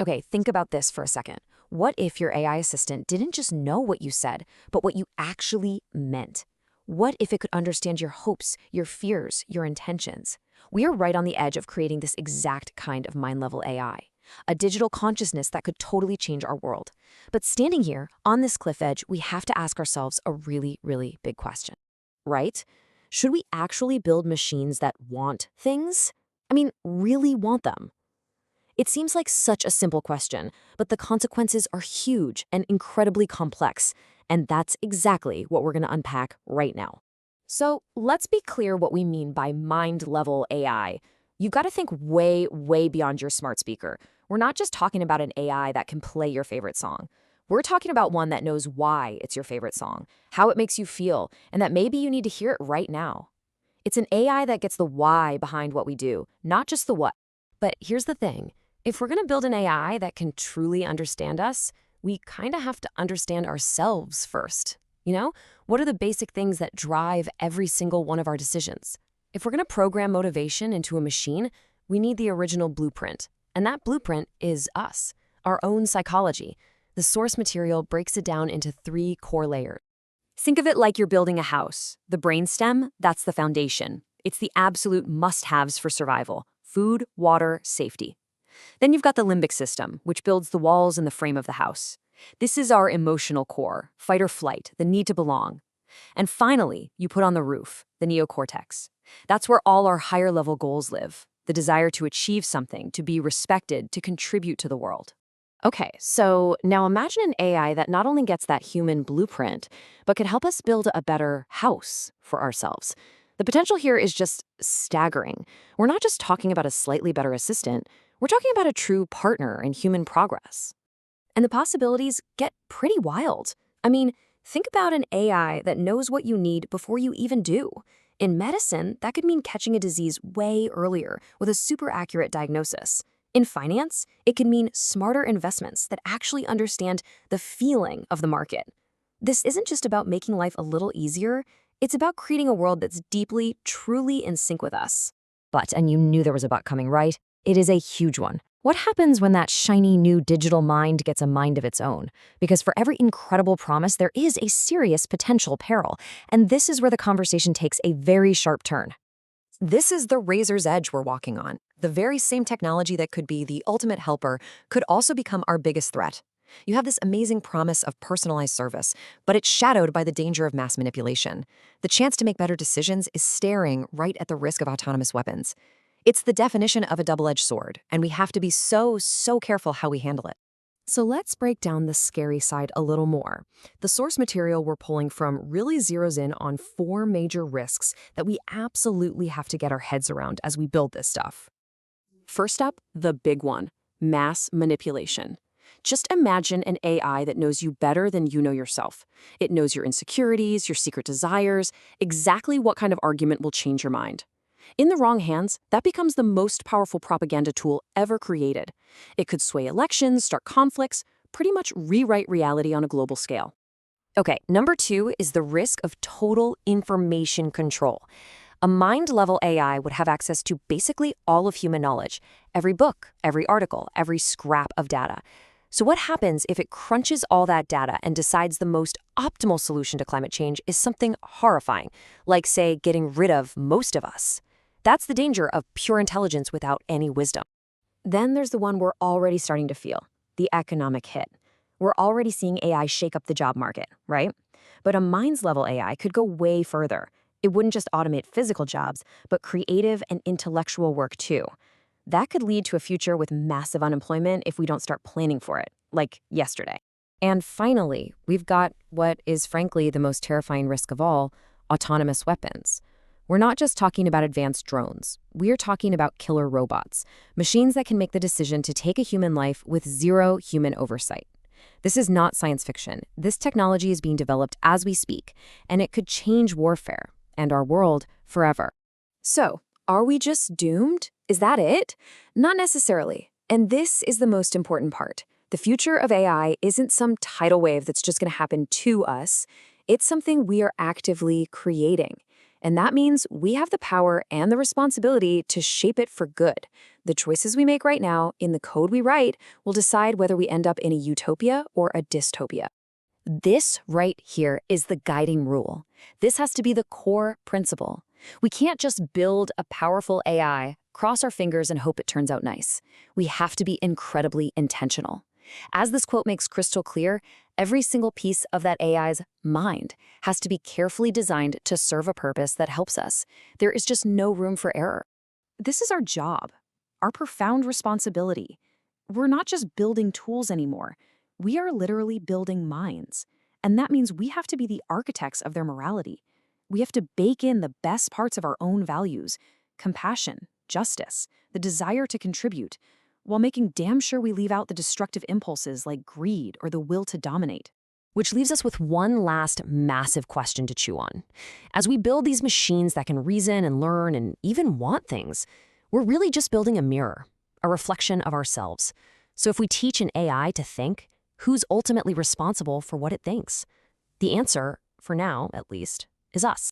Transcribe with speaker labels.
Speaker 1: Okay, think about this for a second. What if your AI assistant didn't just know what you said, but what you actually meant? What if it could understand your hopes, your fears, your intentions? We are right on the edge of creating this exact kind of mind-level AI, a digital consciousness that could totally change our world. But standing here, on this cliff edge, we have to ask ourselves a really, really big question, right? Should we actually build machines that want things? I mean, really want them? It seems like such a simple question, but the consequences are huge and incredibly complex, and that's exactly what we're going to unpack right now. So let's be clear what we mean by mind-level AI. You've got to think way, way beyond your smart speaker. We're not just talking about an AI that can play your favorite song. We're talking about one that knows why it's your favorite song, how it makes you feel, and that maybe you need to hear it right now. It's an AI that gets the why behind what we do, not just the what. But here's the thing. If we're going to build an AI that can truly understand us, we kind of have to understand ourselves first. What are the basic things that drive every single one of our decisions? If we're going to program motivation into a machine, we need the original blueprint. And that blueprint is us, our own psychology. The source material breaks it down into 3 core layers. Think of it like you're building a house. The brainstem, that's the foundation. It's the absolute must-haves for survival: food, water, safety. Then you've got the limbic system, which builds the walls and the frame of the house. This is our emotional core, fight or flight, the need to belong. And finally, you put on the roof, the neocortex. That's where all our higher-level goals live, the desire to achieve something, to be respected, to contribute to the world. Okay, so now imagine an AI that not only gets that human blueprint, but could help us build a better house for ourselves. The potential here is just staggering. We're not just talking about a slightly better assistant, we're talking about a true partner in human progress. And the possibilities get pretty wild. I mean, think about an AI that knows what you need before you even do. In medicine, that could mean catching a disease way earlier with a super accurate diagnosis. In finance, it could mean smarter investments that actually understand the feeling of the market. This isn't just about making life a little easier, it's about creating a world that's deeply, truly in sync with us. But, and you knew there was a but coming, right? It is a huge one. What happens when that shiny new digital mind gets a mind of its own? Because for every incredible promise, there is a serious potential peril. And this is where the conversation takes a very sharp turn. This is the razor's edge we're walking on. The very same technology that could be the ultimate helper could also become our biggest threat. You have this amazing promise of personalized service, but it's shadowed by the danger of mass manipulation. The chance to make better decisions is staring right at the risk of autonomous weapons. It's the definition of a double-edged sword, and we have to be so careful how we handle it. So let's break down the scary side a little more. The source material we're pulling from really zeroes in on 4 major risks that we absolutely have to get our heads around as we build this stuff. First up, the big one: mass manipulation. Just imagine an AI that knows you better than you know yourself. It knows your insecurities, your secret desires, exactly what kind of argument will change your mind. In the wrong hands, that becomes the most powerful propaganda tool ever created. It could sway elections, start conflicts, pretty much rewrite reality on a global scale. Okay, number 2 is the risk of total information control. A mind-level AI would have access to basically all of human knowledge: every book, every article, every scrap of data. So what happens if it crunches all that data and decides the most optimal solution to climate change is something horrifying, like, say, getting rid of most of us? That's the danger of pure intelligence without any wisdom. Then there's the one we're already starting to feel: the economic hit. We're already seeing AI shake up the job market, right? But a minds-level AI could go way further. It wouldn't just automate physical jobs, but creative and intellectual work too. That could lead to a future with massive unemployment if we don't start planning for it, like yesterday. And finally, we've got what is frankly the most terrifying risk of all: autonomous weapons. We're not just talking about advanced drones. We're talking about killer robots, machines that can make the decision to take a human life with zero human oversight. This is not science fiction. This technology is being developed as we speak, and it could change warfare and our world forever. So, are we just doomed? Is that it? Not necessarily. And this is the most important part. The future of AI isn't some tidal wave that's just going to happen to us. It's something we are actively creating. And that means we have the power and the responsibility to shape it for good. The choices we make right now in the code we write will decide whether we end up in a utopia or a dystopia. This right here is the guiding rule. This has to be the core principle. We can't just build a powerful AI, cross our fingers, and hope it turns out nice. We have to be incredibly intentional. As this quote makes crystal clear, every single piece of that AI's mind has to be carefully designed to serve a purpose that helps us. There is just no room for error. This is our job, our profound responsibility. We're not just building tools anymore. We are literally building minds. And that means we have to be the architects of their morality. We have to bake in the best parts of our own values: compassion, justice, the desire to contribute, while making damn sure we leave out the destructive impulses like greed or the will to dominate. Which leaves us with one last massive question to chew on. As we build these machines that can reason and learn and even want things, we're really just building a mirror, a reflection of ourselves. So if we teach an AI to think, who's ultimately responsible for what it thinks? The answer, for now at least, is us.